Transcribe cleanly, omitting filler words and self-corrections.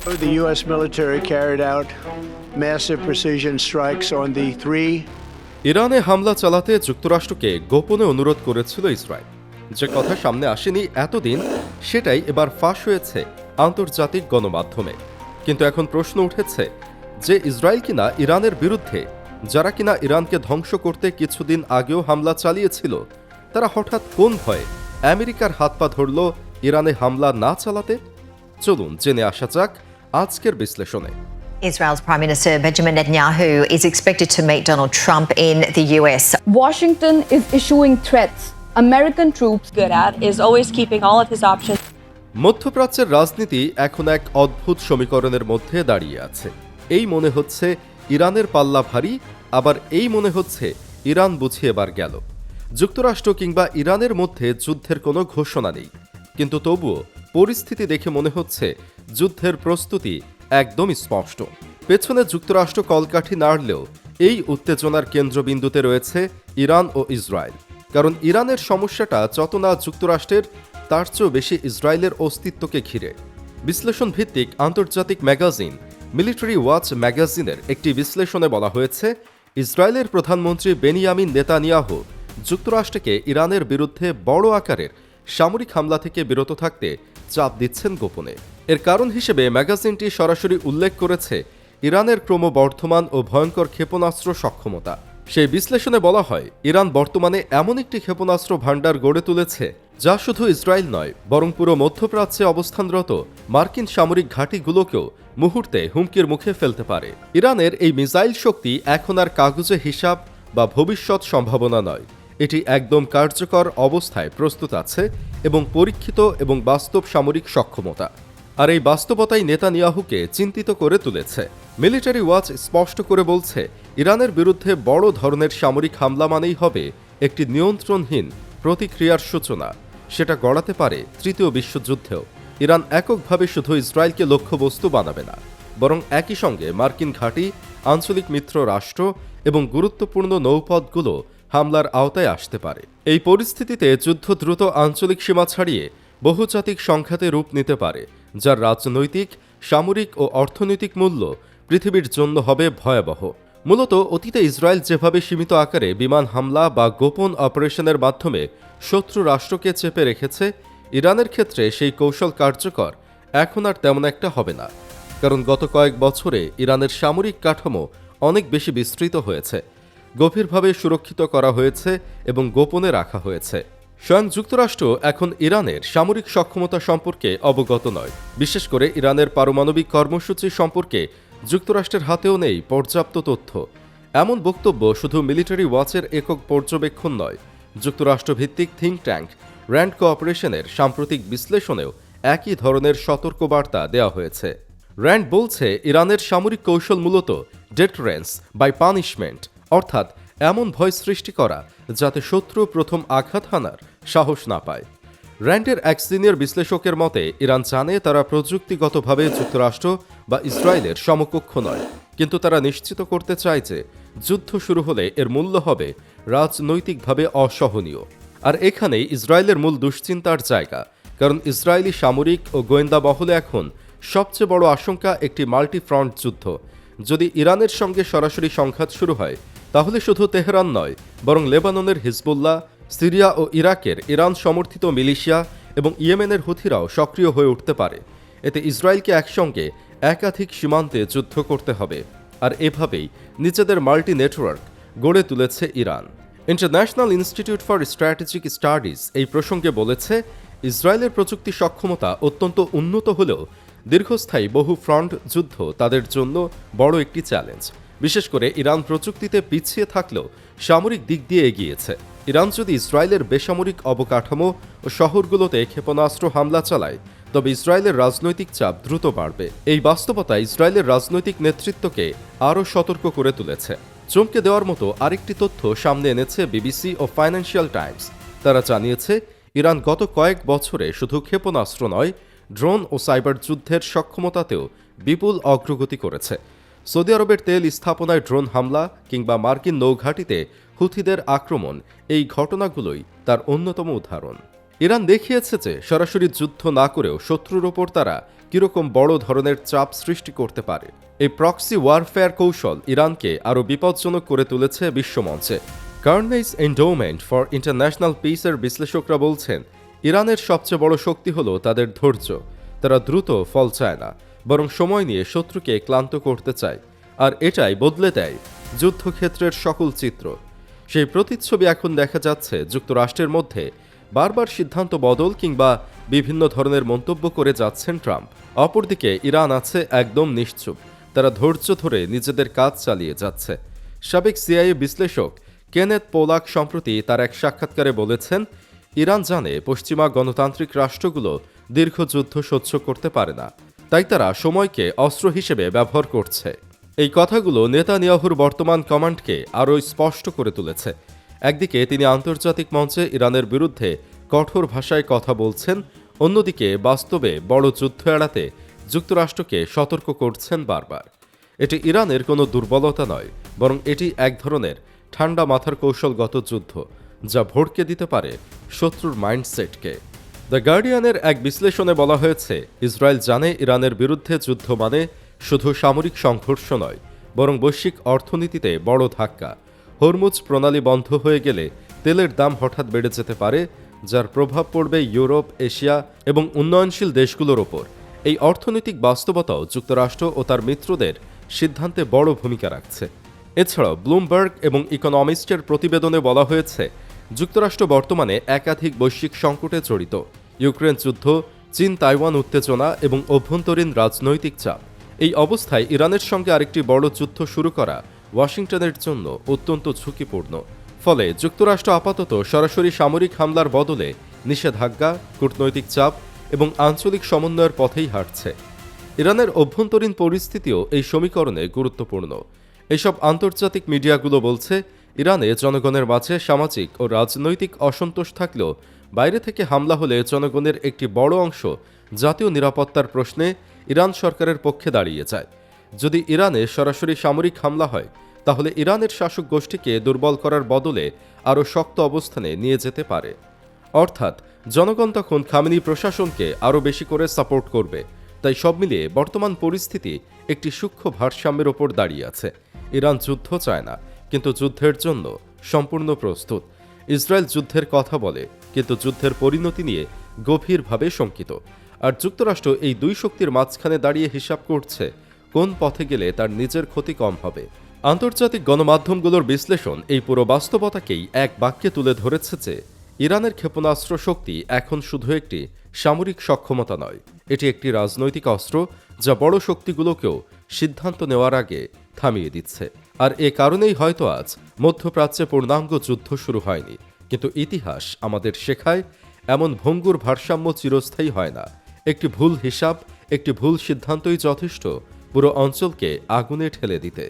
The U.S. military carried out massive precision strikes on the three. ইরানে হামলা চালাতে যুক্তরাষ্ট্রকে গোপনে অনুরোধ করেছিল ইসরায়েল। যে কথা সামনে আসেনি এতদিন, সেটাই এবার ফাঁস হয়েছে আন্তর্জাতিক গণমাধ্যমে। কিন্তু এখন প্রশ্ন উঠেছে যে ইসরায়েল কিনা ইরানের বিরুদ্ধে, যারা কিনা ইরানকে ধ্বংস করতে কিছুদিন আগেও হামলা চালিয়েছিল, তারা হঠাৎ কোন ভয়ে আমেরিকার হাত পা ধরল ইরানে হামলা না চালাতে? চলুন জেনে আসা যাক আজকের বিশ্লেষণে। Israel's Prime Minister Benjamin Netanyahu is expected to meet Donald Trump in the US. Washington is issuing threats. American troops good at is always keeping all of his options. মধ্যপ্রাচ্যের রাজনীতি এখন এক অদ্ভুত সমীকরণের মধ্যে দাঁড়িয়ে আছে। এই মনে হচ্ছে ইরানের পাল্লা ভারী, আবার এই মনে হচ্ছে ইরান বুঝি এবার গেল। যুক্তরাষ্ট্র কিংবা ইরানের মধ্যে যুদ্ধের কোনো ঘোষণা নেই, কিন্তু তবুও পরিস্থিতি দেখে মনে হচ্ছে যুদ্ধের প্রস্তুতি একদম স্পষ্ট। পেছনে যুক্তরাষ্ট্র কলকাঠি নাড়লেও এই উত্তেজনার কেন্দ্রবিন্দুতে রয়েছে ইরান ও ইসরায়েল। কারণ ইরানের সমস্যাটা যত না যুক্তরাষ্ট্রের, তার চেয়েও বেশি ইসরায়েলের অস্তিত্বকে ঘিরে। বিশ্লেষণ ভিত্তিক আন্তর্জাতিক ম্যাগাজিন মিলিটারি ওয়াচ ম্যাগাজিনের একটি বিশ্লেষণে বলা হয়েছে, ইসরায়েলের প্রধানমন্ত্রী বেনিয়ামিন নেতানিয়াহু যুক্তরাষ্ট্রকে ইরানের বিরুদ্ধে বড় আকারের সামরিক হামলা থেকে বিরত থাকতে চাপ দিচ্ছেন গোপনে। এর কারণ হিসেবে ম্যাগাজিনটি সরাসরি উল্লেখ করেছে ইরানের ক্রমবর্ধমান ও ভয়ঙ্কর ক্ষেপণাস্ত্র সক্ষমতা। সেই বিশ্লেষণে বলা হয়, ইরান বর্তমানে এমন একটি ক্ষেপণাস্ত্র ভাণ্ডার গড়ে তুলেছে যা শুধু ইসরায়েল নয়, বরং পুরো মধ্যপ্রাচ্যে অবস্থানরত মার্কিন সামরিক ঘাঁটিগুলোকেও মুহূর্তে হুমকির মুখে ফেলতে পারে। ইরানের এই মিসাইল শক্তি এখন আর কাগজে হিসাব বা ভবিষ্যৎ সম্ভাবনা নয়, এটি একদম কার্যকর অবস্থায় প্রস্তুত আছে এবং পরীক্ষিত এবং বাস্তব সামরিক সক্ষমতা। আর এই বাস্তবতাই নেতানিয়াহুকে চিন্তিত করে তুলেছে। মিলিটারি ওয়াচ স্পষ্ট করে বলছে, ইরানের বিরুদ্ধে বড় ধরনের সামরিক হামলা মানেই হবে একটি নিয়ন্ত্রণহীন প্রতিক্রিয়ার সূচনা। সেটা গড়াতে পারে তৃতীয় বিশ্বযুদ্ধেও। ইরান এককভাবে শুধু ইসরায়েলকে লক্ষ্যবস্তু বানাবে না, বরং একই সঙ্গে মার্কিন ঘাঁটি, আঞ্চলিক মিত্র রাষ্ট্র এবং গুরুত্বপূর্ণ নৌপথগুলো হামলার আওতায় আসতে পারে। এই পরিস্থিতিতে যুদ্ধ দ্রুত আঞ্চলিক সীমা ছাড়িয়ে বহুজাতিক সংঘাতে রূপ নিতে পারে, যার রাজনৈতিক, সামরিক ও অর্থনৈতিক মূল্য পৃথিবীর জন্য হবে ভয়াবহ। মূলত অতীতে ইসরায়েল যেভাবে সীমিত আকারে বিমান হামলা বা গোপন অপারেশনের মাধ্যমে শত্রু রাষ্ট্রকে চেপে রেখেছে, ইরানের ক্ষেত্রে সেই কৌশল কার্যকর এখন আর তেমন একটা হবে না। কারণ গত কয়েক বছরে ইরানের সামরিক কাঠামো অনেক বেশি বিস্তৃত হয়েছে, গভীরভাবে সুরক্ষিত করা হয়েছে এবং গোপনে রাখা হয়েছে। স্বয়ং যুক্তরাষ্ট্র এখন ইরানের সামরিক সক্ষমতা সম্পর্কে অবগত নয়। বিশেষ করে ইরানের পারমাণবিক কর্মসূচি সম্পর্কে যুক্তরাষ্ট্রের হাতেও নেই পর্যাপ্ত তথ্য। এমন বক্তব্য শুধু মিলিটারি ওয়াচের একক পর্যবেক্ষণ নয়, যুক্তরাষ্ট্রভিত্তিক থিঙ্ক ট্যাঙ্ক র্যান্ড কোঅপারেশনের সাম্প্রতিক বিশ্লেষণেও একই ধরনের সতর্কবার্তা দেওয়া হয়েছে। র্যান্ড বলছে, ইরানের সামরিক কৌশল মূলত ডেটারেন্স বাই পানিশমেন্ট, অর্থাৎ এমন ভয় সৃষ্টি করা যাতে শত্রু প্রথম আঘাত হানার সাহস না পায়। র্যান্ডের এক সিনিয়র বিশ্লেষকের মতে, ইরান জানে তারা প্রযুক্তিগতভাবে যুক্তরাষ্ট্র বা ইসরায়েলের সমকক্ষ নয়, কিন্তু তারা নিশ্চিত করতে চায় যে যুদ্ধ শুরু হলে এর মূল্য হবে রাজনৈতিকভাবে অসহনীয়। আর এখানেই ইসরায়েলের মূল দুশ্চিন্তার জায়গা, কারণ ইসরায়েলি সামরিক ও গোয়েন্দা মহলে এখন সবচেয়ে বড় আশঙ্কা একটি মাল্টি ফ্রন্ট যুদ্ধ। যদি ইরানের সঙ্গে সরাসরি সংঘাত শুরু হয়, তাহলে শুধু তেহরান নয়, বরং লেবাননের হিজবুল্লাহ, সিরিয়া ও ইরাকের ইরান সমর্থিত মিলিশিয়া এবং ইয়েমেনের হুথিরাও সক্রিয় হয়ে উঠতে পারে। এতে ইসরায়েলকে একসঙ্গে একাধিক সীমান্তে যুদ্ধ করতে হবে। আর এভাবেই নিজেদের মাল্টি নেটওয়ার্ক গড়ে তুলেছে Iran. International institute for strategic studies এই প্রসঙ্গে বলেছে, ইসরায়েলের প্রযুক্তি সক্ষমতা অত্যন্ত উন্নত হলেও দীর্ঘস্থায়ী বহু ফ্রন্ট যুদ্ধ তাদের জন্য বড় একটি চ্যালেঞ্জ। বিশেষ করে ইরান প্রযুক্তিতে পিছিয়ে থাকলেও সামরিক দিক দিয়ে এগিয়েছে। ইরান যদি ইসরায়েলের বেসামরিক অবকাঠামো ও শহরগুলোতে ক্ষেপণাস্ত্র হামলা চালায়, তবে ইসরায়েলের রাজনৈতিক চাপ দ্রুত বাড়বে। এই বাস্তবতা ইসরায়েলের রাজনৈতিক নেতৃত্বকে আরও সতর্ক করে তুলেছে। চমকে দেওয়ার মতো আরেকটি তথ্য সামনে এনেছে বিবিসি ও ফাইন্যান্সিয়াল টাইমস। তারা জানিয়েছে, ইরান গত কয়েক বছরে শুধু ক্ষেপণাস্ত্র নয়, ড্রোন ও সাইবার যুদ্ধের সক্ষমতাতেও বিপুল অগ্রগতি করেছে। সৌদি আরবের তেল স্থাপনায় ড্রোন হামলা কিংবা মার্কিন নৌঘাঁটিতে হুথিদের আক্রমণ, এই ঘটনাগুলোই তার অন্যতম উদাহরণ। ইরান দেখিয়েছে যে সরাসরি যুদ্ধ না করেও শত্রুর ওপর তারা কিরকম বড় ধরনের চাপ সৃষ্টি করতে পারে। এই প্রক্সি ওয়ারফেয়ার কৌশল ইরানকে আরও বিপজ্জনক করে তুলেছে বিশ্বমঞ্চে। কার্নেইস এন্ডোমেন্ট ফর ইন্টারন্যাশনাল পিসের বিশ্লেষকরা বলছেন, ইরানের সবচেয়ে বড় শক্তি হল তাদের ধৈর্য। তারা দ্রুত ফল চায় না, বরং সময় নিয়ে শত্রুকে ক্লান্ত করতে চায়, আর এটাই বদলে দেয় যুদ্ধক্ষেত্রের সকল চিত্র। সেই প্রতিচ্ছবি এখন দেখা যাচ্ছে যুক্তরাষ্ট্রের মধ্যে বারবার সিদ্ধান্ত বদল কিংবা বিভিন্ন ধরনের মন্তব্য করে যাচ্ছেন ট্রাম্প। অপরদিকে ইরান আছে একদম নিশ্চুপ, তারা ধৈর্য ধরে নিজেদের কাজ চালিয়ে যাচ্ছে। সাবেক সিআইএ বিশ্লেষক কেনেথ পোলাক সম্প্রতি তার এক সাক্ষাৎকারে বলেছেন, ইরান জানে পশ্চিমা গণতান্ত্রিক রাষ্ট্রগুলো দীর্ঘ যুদ্ধ সহ্য করতে পারে না, তাই তারা সময়কে অস্ত্র হিসেবে ব্যবহার করছে। এই কথাগুলো নেতানিয়াহুর বর্তমান কমান্ডকে আরও স্পষ্ট করে তুলেছে। একদিকে তিনি আন্তর্জাতিক মঞ্চে ইরানের বিরুদ্ধে কঠোর ভাষায় কথা বলছেন, অন্যদিকে বাস্তবে বড় যুদ্ধ এড়াতে যুক্তরাষ্ট্রকে সতর্ক করছেন বারবার। এটি ইরানের কোনো দুর্বলতা নয়, বরং এটি এক ধরনের ঠান্ডা মাথার কৌশলগত যুদ্ধ, যা ভড়কে দিতে পারে শত্রুর মাইন্ডসেটকে। দ্য গার্ডিয়ানের এক বিশ্লেষণে বলা হয়েছে, ইসরায়েল জানে ইরানের বিরুদ্ধে যুদ্ধ মানে শুধু সামরিক সংঘর্ষ নয়, বরং বৈশ্বিক অর্থনীতিতে বড় ধাক্কা। হরমুজ প্রণালী বন্ধ হয়ে গেলে তেলের দাম হঠাৎ বেড়ে যেতে পারে, যার প্রভাব পড়বে ইউরোপ, এশিয়া এবং উন্নয়নশীল দেশগুলোর ওপর। এই অর্থনৈতিক বাস্তবতাও যুক্তরাষ্ট্র ও তার মিত্রদের সিদ্ধান্তে বড় ভূমিকা রাখছে। এছাড়াও ব্লুমবার্গ এবং ইকোনমিস্টের প্রতিবেদনে বলা হয়েছে, যুক্তরাষ্ট্র বর্তমানে একাধিক বৈশ্বিক সংকটে জড়িত। ইউক্রেন যুদ্ধ, চীন তাইওয়ান উত্তেজনা এবং অভ্যন্তরীণ রাজনৈতিক চাপ। এই অবস্থায় ইরানের সঙ্গে আরেকটি বড় যুদ্ধ শুরু করা ওয়াশিংটনের জন্য অত্যন্ত ঝুঁকিপূর্ণ। ফলে যুক্তরাষ্ট্র আপাতত সরাসরি সামরিক হামলার বদলে নিষেধাজ্ঞা, কূটনৈতিক চাপ এবং আঞ্চলিক সমন্বয়ের পথেই হাঁটছে। ইরানের অভ্যন্তরীণ পরিস্থিতিও এই সমীকরণে গুরুত্বপূর্ণ। এসব আন্তর্জাতিক মিডিয়াগুলো বলছে, ইরানে জনগণের মাঝে সামাজিক ও রাজনৈতিক অসন্তোষ থাকলেও বাইরে থেকে হামলা হলে জনগণের একটি বড় অংশ জাতীয় নিরাপত্তার প্রশ্নে ইরান সরকারের পক্ষে দাঁড়িয়ে যায়। যদি ইরানে সরাসরি সামরিক হামলা হয়, তাহলে ইরানের শাসক গোষ্ঠীকে দুর্বল করার বদলে আরও শক্ত অবস্থানে নিয়ে যেতে পারে। অর্থাৎ জনগণ তখন খামেনি প্রশাসনকে আরও বেশি করে সাপোর্ট করবে। তাই সব মিলিয়ে বর্তমান পরিস্থিতি একটি সূক্ষ্ম ভারসাম্যের ওপর দাঁড়িয়ে আছে। ইরান যুদ্ধ চায় না, কিন্তু যুদ্ধের জন্য সম্পূর্ণ প্রস্তুত। ইসরায়েল যুদ্ধের কথা বলে, কিন্তু যুদ্ধের পরিণতি নিয়ে গভীরভাবে শঙ্কিত। আর যুক্তরাষ্ট্র এই দুই শক্তির মাঝখানে দাঁড়িয়ে হিসাব করছে কোন পথে গেলে তার নিজের ক্ষতি কম হবে। আন্তর্জাতিক গণমাধ্যমগুলোর বিশ্লেষণ এই পুরো বাস্তবতাকেই এক বাক্যে তুলে ধরেছে যে, ইরানের ক্ষেপণাস্ত্র শক্তি এখন শুধু একটি সামরিক সক্ষমতা নয়, এটি একটি রাজনৈতিক অস্ত্র, যা বড় শক্তিগুলোকেও সিদ্ধান্ত নেওয়ার আগে থামিয়ে দিচ্ছে। আর এ কারণেই হয়তো আজ মধ্যপ্রাচ্যে পূর্ণাঙ্গ যুদ্ধ শুরু হয়নি, কিন্তু ইতিহাস আমাদের শেখায়, এমন ভঙ্গুর ভারসাম্য চিরস্থায়ী হয় না। একটি ভুল হিসাব, একটি ভুল সিদ্ধান্তই যথেষ্ট পুরো অঞ্চলকে আগুনে ঠেলে দিতে।